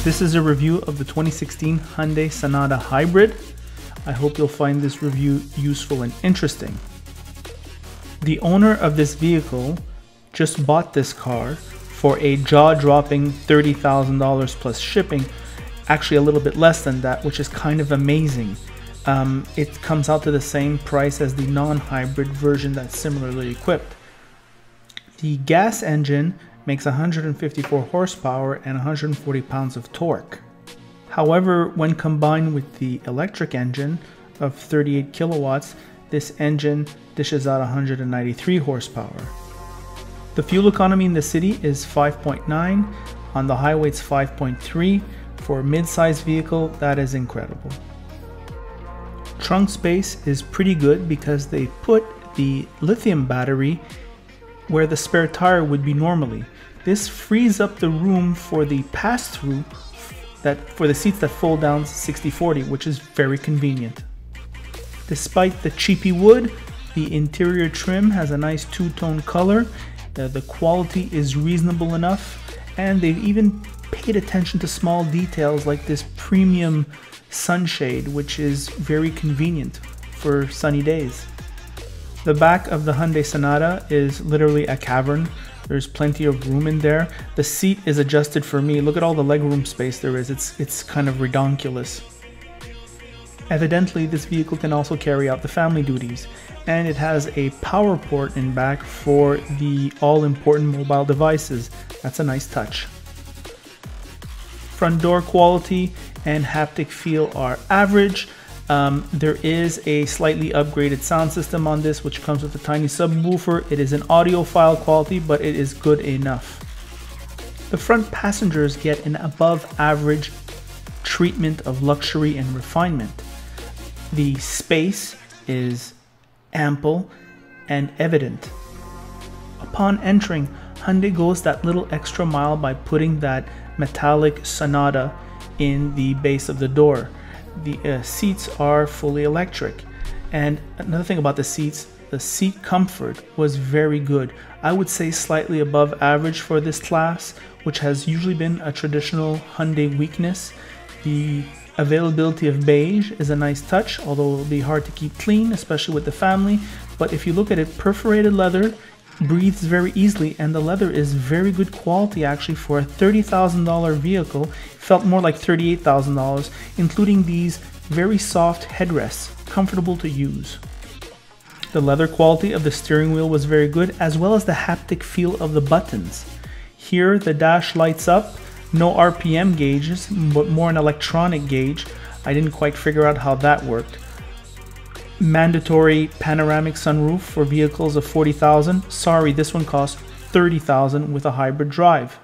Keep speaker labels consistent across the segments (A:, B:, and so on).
A: This is a review of the 2016 Hyundai Sonata Hybrid. I hope you'll find this review useful and interesting. The owner of this vehicle just bought this car for a jaw-dropping $30,000 plus shipping, actually a little bit less than that, which is kind of amazing. It comes out to the same price as the non-hybrid version that's similarly equipped. The gas engine makes 154 horsepower and 140 pounds of torque. However, when combined with the electric engine of 38 kilowatts, this engine dishes out 193 horsepower. The fuel economy in the city is 5.9, on the highway it's 5.3. For a mid-size vehicle, that is incredible. Trunk space is pretty good because they put the lithium battery where the spare tire would be normally. This frees up the room for the pass-through for the seats that fold down 60/40, which is very convenient. Despite the cheapy wood, the interior trim has a nice two-tone color. The quality is reasonable enough, and they've even paid attention to small details like this premium sunshade, which is very convenient for sunny days. The back of the Hyundai Sonata is literally a cavern. There's plenty of room in there. The seat is adjusted for me. Look at all the legroom space there is. It's kind of redonkulous. Evidently, this vehicle can also carry out the family duties, and it has a power port in back for the all-important mobile devices. That's a nice touch. Front door quality and haptic feel are average. There is a slightly upgraded sound system on this, which comes with a tiny subwoofer. It is an audiophile quality, but it is good enough. The front passengers get an above average treatment of luxury and refinement. The space is ample and evident. Upon entering, Hyundai goes that little extra mile by putting that metallic Sonata in the base of the door. The seats are fully electric, and another thing about the seats, the seat comfort was very good. I would say slightly above average for this class, which has usually been a traditional Hyundai weakness. The availability of beige is a nice touch, although it will be hard to keep clean, especially with the family. But if you look at it, perforated leather breathes very easily, and the leather is very good quality actually for a $30,000 vehicle. It felt more like $38,000, including these very soft headrests, comfortable to use. The leather quality of the steering wheel was very good, as well as the haptic feel of the buttons. Here the dash lights up, no RPM gauges, but more an electronic gauge. I didn't quite figure out how that worked. Mandatory panoramic sunroof for vehicles of $40,000. Sorry, this one costs $30,000 with a hybrid drive.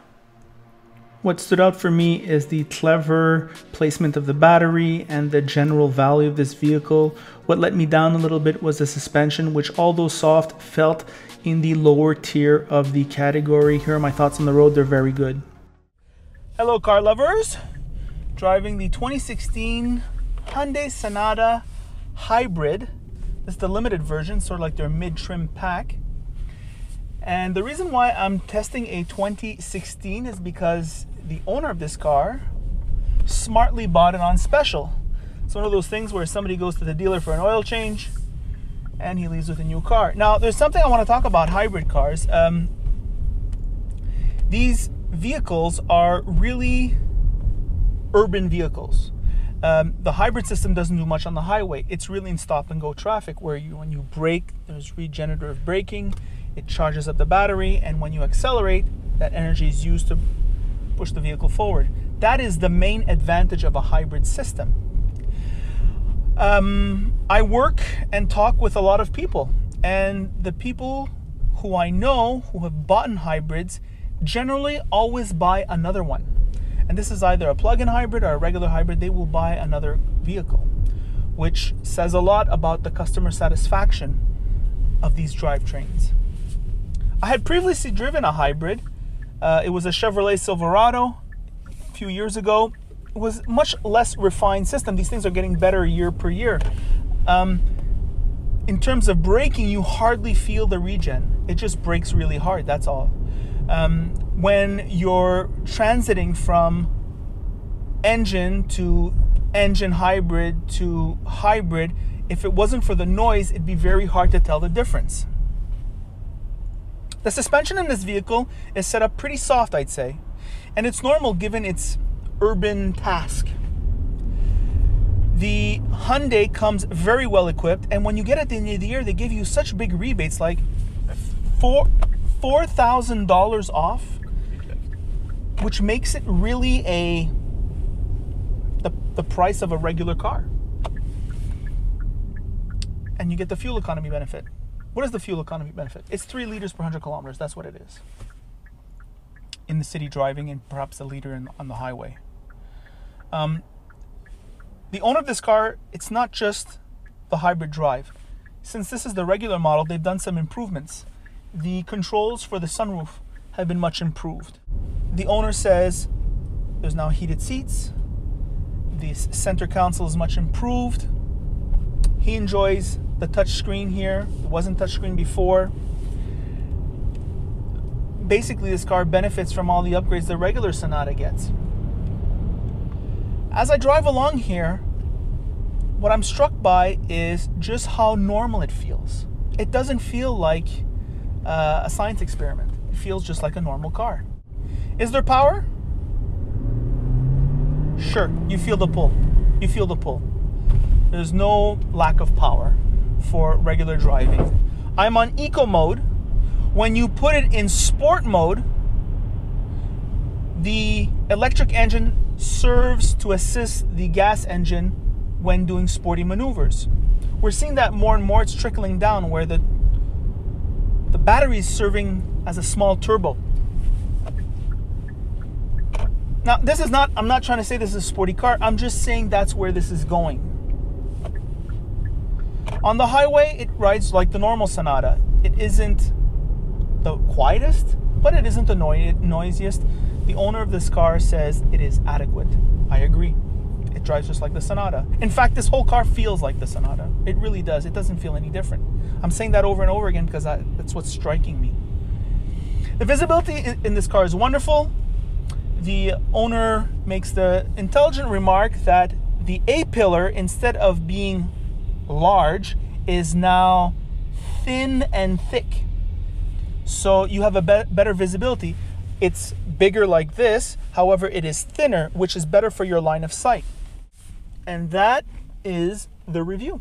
A: What stood out for me is the clever placement of the battery and the general value of this vehicle. What let me down a little bit was the suspension, which although soft, felt in the lower tier of the category. Here are my thoughts on the road. They're very good. Hello car lovers, driving the 2016 Hyundai Sonata Hybrid. This is the limited version, sort of like their mid-trim pack. And the reason why I'm testing a 2016 is because the owner of this car smartly bought it on special. It's one of those things where somebody goes to the dealer for an oil change and he leaves with a new car. Now, there's something I want to talk about hybrid cars. These vehicles are really urban vehicles. The hybrid system doesn't do much on the highway. It's really in stop and go traffic, where when you brake, there's regenerative braking, it charges up the battery, and when you accelerate, that energy is used to push the vehicle forward. That is the main advantage of a hybrid system. I work and talk with a lot of people, and the people who I know who have bought hybrids generally always buy another one. And this is either a plug-in hybrid or a regular hybrid. They will buy another vehicle, which says a lot about the customer satisfaction of these drivetrains. I had previously driven a hybrid. It was a Chevrolet Silverado a few years ago. It was much less refined system. These things are getting better year per year. In terms of braking, you hardly feel the regen. It just brakes really hard, that's all. When you're transiting from engine to engine hybrid to hybrid, if it wasn't for the noise, it'd be very hard to tell the difference. The suspension in this vehicle is set up pretty soft, I'd say, and it's normal given its urban task. The Hyundai comes very well equipped, and when you get at the end of the year, they give you such big rebates, like $4,000 off, which makes it really the price of a regular car. And you get the fuel economy benefit. What is the fuel economy benefit? It's 3 liters per 100 kilometers. That's what it is. In the city driving, and perhaps a liter on the highway. The owner of this car, it's not just the hybrid drive. Since this is the regular model, they've done some improvements. The controls for the sunroof have been much improved. The owner says there's now heated seats. The center console is much improved. He enjoys the touch screen here. It wasn't touch screen before. Basically, this car benefits from all the upgrades the regular Sonata gets. As I drive along here, what I'm struck by is just how normal it feels. It doesn't feel like a science experiment. It feels just like a normal car. Is there power? Sure, you feel the pull. You feel the pull. There's no lack of power for regular driving. I'm on eco mode. When you put it in sport mode, the electric engine serves to assist the gas engine when doing sporty maneuvers. We're seeing that more and more. It's trickling down where the battery is serving as a small turbo. Now, I'm not trying to say this is a sporty car. I'm just saying that's where this is going. On the highway, it rides like the normal Sonata. It isn't the quietest, but it isn't the noisiest. The owner of this car says it is adequate. I agree. It drives just like the Sonata. In fact, this whole car feels like the Sonata. It really does. It doesn't feel any different. I'm saying that over and over again because that's what's striking me. The visibility in this car is wonderful. The owner makes the intelligent remark that the A-pillar, instead of being large, is now thin and thick. So you have a better visibility. It's bigger like this, however, it is thinner, which is better for your line of sight. And that is the review.